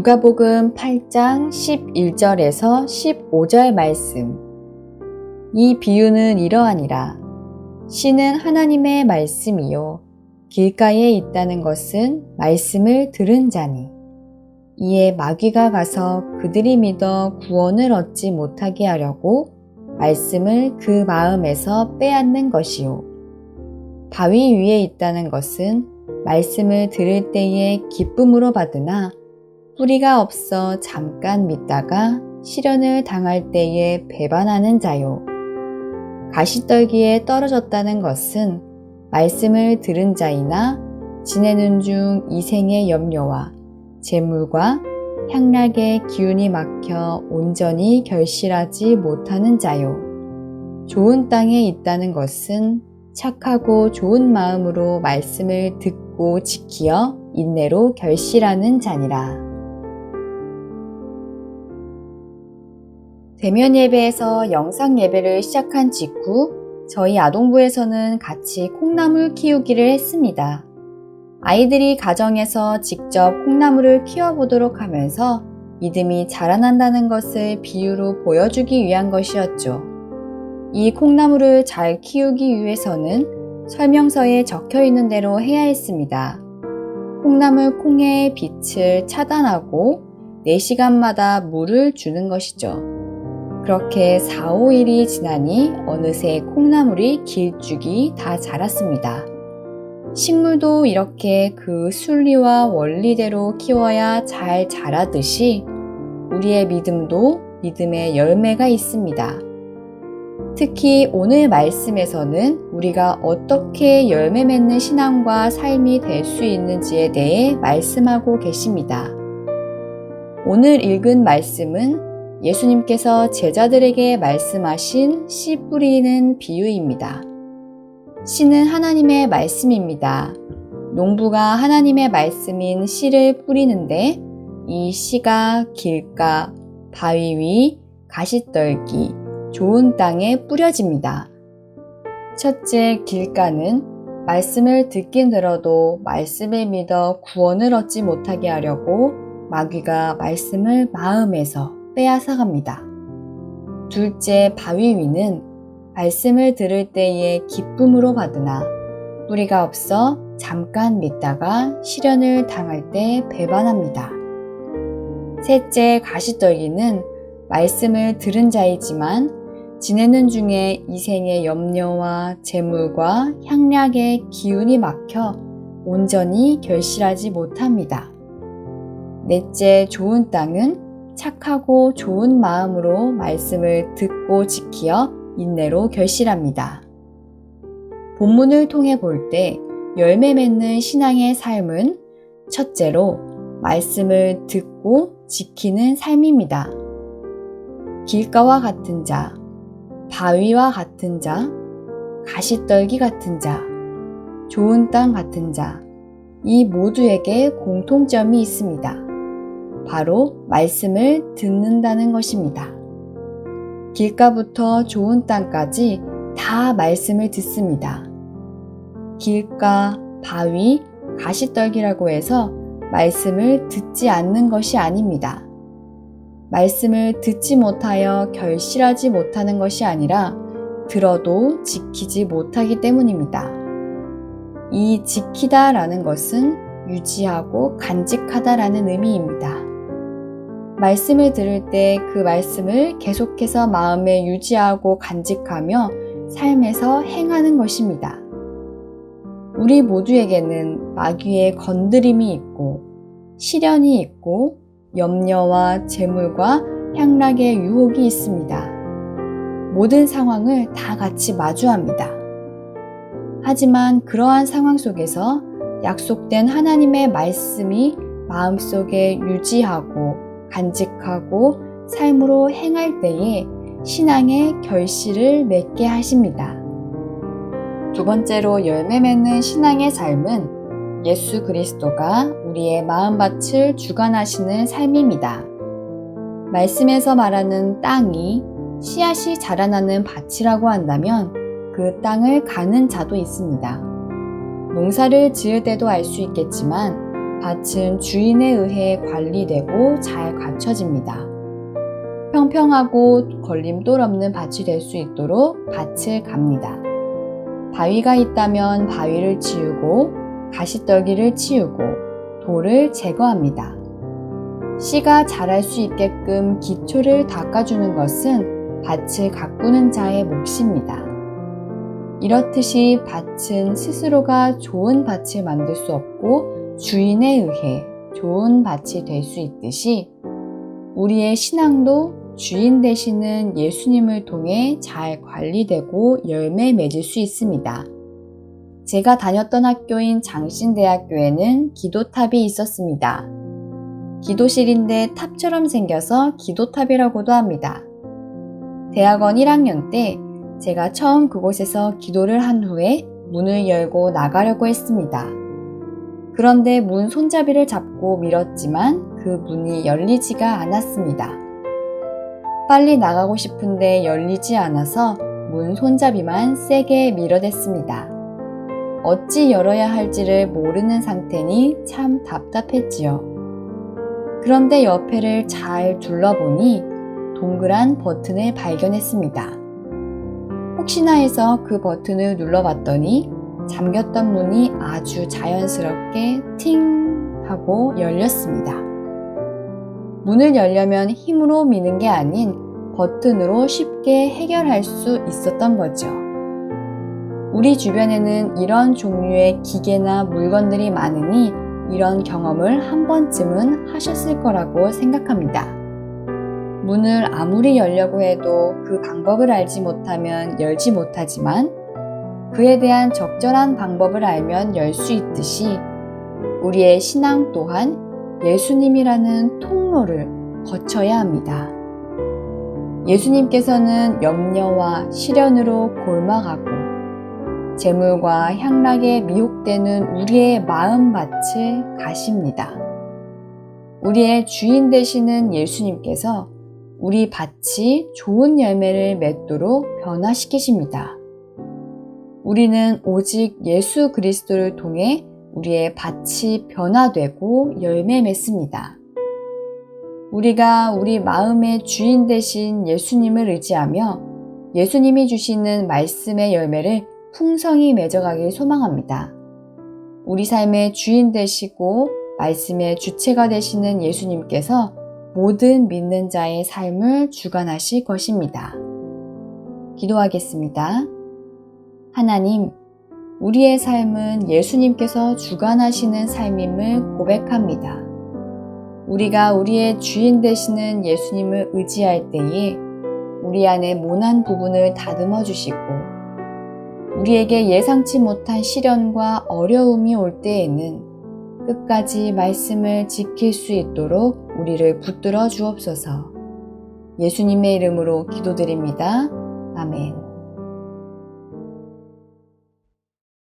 누가복음 8장 11절에서 15절 말씀. 이 비유는 이러하니라. 씨는 하나님의 말씀이요 길가에 있다는 것은 말씀을 들은 자니 이에 마귀가 가서 그들이 믿어 구원을 얻지 못하게 하려고 말씀을 그 마음에서 빼앗는 것이요 바위 위에 있다는 것은 말씀을 들을 때에 기쁨으로 받으나 뿌리가 없어 잠깐 믿다가 시련을 당할 때에 배반하는 자요. 가시떨기에 떨어졌다는 것은 말씀을 들은 자이나 지내는 중 이생의 염려와 재물과 향락의 기운이 막혀 온전히 결실하지 못하는 자요. 좋은 땅에 있다는 것은 착하고 좋은 마음으로 말씀을 듣고 지키어 인내로 결실하는 자니라. 대면 예배에서 영상 예배를 시작한 직후 저희 아동부에서는 같이 콩나물 키우기를 했습니다. 아이들이 가정에서 직접 콩나물을 키워보도록 하면서 믿음이 자라난다는 것을 비유로 보여주기 위한 것이었죠. 이 콩나물을 잘 키우기 위해서는 설명서에 적혀 있는 대로 해야 했습니다. 콩나물 콩의 빛을 차단하고 4시간마다 물을 주는 것이죠. 그렇게 4, 5일이 지나니 어느새 콩나물이 길쭉이 다 자랐습니다. 식물도 이렇게 그 순리와 원리대로 키워야 잘 자라듯이 우리의 믿음도 믿음의 열매가 있습니다. 특히 오늘 말씀에서는 우리가 어떻게 열매 맺는 신앙과 삶이 될 수 있는지에 대해 말씀하고 계십니다. 오늘 읽은 말씀은 예수님께서 제자들에게 말씀하신 씨 뿌리는 비유입니다. 씨는 하나님의 말씀입니다. 농부가 하나님의 말씀인 씨를 뿌리는데 이 씨가 길가, 바위 위, 가시떨기, 좋은 땅에 뿌려집니다. 첫째, 길가는 말씀을 듣긴 들어도 말씀을 믿어 구원을 얻지 못하게 하려고 마귀가 말씀을 마음에서 빼앗아갑니다. 둘째, 바위 위는 말씀을 들을 때에 기쁨으로 받으나 뿌리가 없어 잠깐 믿다가 시련을 당할 때 배반합니다. 셋째, 가시떨기는 말씀을 들은 자이지만 지내는 중에 이생의 염려와 재물과 향락의 기운이 막혀 온전히 결실하지 못합니다. 넷째, 좋은 땅은 착하고 좋은 마음으로 말씀을 듣고 지키어 인내로 결실합니다. 본문을 통해 볼 때 열매 맺는 신앙의 삶은 첫째로 말씀을 듣고 지키는 삶입니다. 길가와 같은 자, 바위와 같은 자, 가시떨기 같은 자, 좋은 땅 같은 자, 이 모두에게 공통점이 있습니다. 바로 말씀을 듣는다는 것입니다. 길가부터 좋은 땅까지 다 말씀을 듣습니다. 길가, 바위, 가시떨기라고 해서 말씀을 듣지 않는 것이 아닙니다. 말씀을 듣지 못하여 결실하지 못하는 것이 아니라 들어도 지키지 못하기 때문입니다. 이 지키다라는 것은 유지하고 간직하다라는 의미입니다. 말씀을 들을 때 그 말씀을 계속해서 마음에 유지하고 간직하며 삶에서 행하는 것입니다. 우리 모두에게는 마귀의 건드림이 있고 시련이 있고 염려와 재물과 향락의 유혹이 있습니다. 모든 상황을 다 같이 마주합니다. 하지만 그러한 상황 속에서 약속된 하나님의 말씀이 마음속에 유지하고 간직하고 삶으로 행할 때에 신앙의 결실을 맺게 하십니다. 두 번째로 열매 맺는 신앙의 삶은 예수 그리스도가 우리의 마음밭을 주관하시는 삶입니다. 말씀에서 말하는 땅이 씨앗이 자라나는 밭이라고 한다면 그 땅을 가는 자도 있습니다. 농사를 지을 때도 알 수 있겠지만 밭은 주인에 의해 관리되고 잘 갖춰집니다. 평평하고 걸림돌 없는 밭이 될 수 있도록 밭을 갑니다. 바위가 있다면 바위를 치우고 가시떨기를 치우고 돌을 제거합니다. 씨가 자랄 수 있게끔 기초를 닦아주는 것은 밭을 가꾸는 자의 몫입니다. 이렇듯이 밭은 스스로가 좋은 밭을 만들 수 없고 주인에 의해 좋은 밭이 될 수 있듯이 우리의 신앙도 주인 되시는 예수님을 통해 잘 관리되고 열매 맺을 수 있습니다. 제가 다녔던 학교인 장신대학교에는 기도탑이 있었습니다. 기도실인데 탑처럼 생겨서 기도탑이라고도 합니다. 대학원 1학년 때 제가 처음 그곳에서 기도를 한 후에 문을 열고 나가려고 했습니다. 그런데 문 손잡이를 잡고 밀었지만 그 문이 열리지가 않았습니다. 빨리 나가고 싶은데 열리지 않아서 문 손잡이만 세게 밀어댔습니다. 어찌 열어야 할지를 모르는 상태니 참 답답했지요. 그런데 옆에를 잘 둘러보니 동그란 버튼을 발견했습니다. 혹시나 해서 그 버튼을 눌러봤더니 잠겼던 문이 아주 자연스럽게 팅 하고 열렸습니다. 문을 열려면 힘으로 미는 게 아닌 버튼으로 쉽게 해결할 수 있었던 거죠. 우리 주변에는 이런 종류의 기계나 물건들이 많으니 이런 경험을 한 번쯤은 하셨을 거라고 생각합니다. 문을 아무리 열려고 해도 그 방법을 알지 못하면 열지 못하지만 그에 대한 적절한 방법을 알면 열 수 있듯이 우리의 신앙 또한 예수님이라는 통로를 거쳐야 합니다. 예수님께서는 염려와 시련으로 골마가고 재물과 향락에 미혹되는 우리의 마음밭을 가십니다. 우리의 주인 되시는 예수님께서 우리 밭이 좋은 열매를 맺도록 변화시키십니다. 우리는 오직 예수 그리스도를 통해 우리의 밭이 변화되고 열매 맺습니다. 우리가 우리 마음의 주인 되신 예수님을 의지하며 예수님이 주시는 말씀의 열매를 풍성히 맺어가길 소망합니다. 우리 삶의 주인 되시고 말씀의 주체가 되시는 예수님께서 모든 믿는 자의 삶을 주관하실 것입니다. 기도하겠습니다. 하나님, 우리의 삶은 예수님께서 주관하시는 삶임을 고백합니다. 우리가 우리의 주인 되시는 예수님을 의지할 때에 우리 안에 모난 부분을 다듬어 주시고 우리에게 예상치 못한 시련과 어려움이 올 때에는 끝까지 말씀을 지킬 수 있도록 우리를 붙들어 주옵소서. 예수님의 이름으로 기도드립니다. 아멘.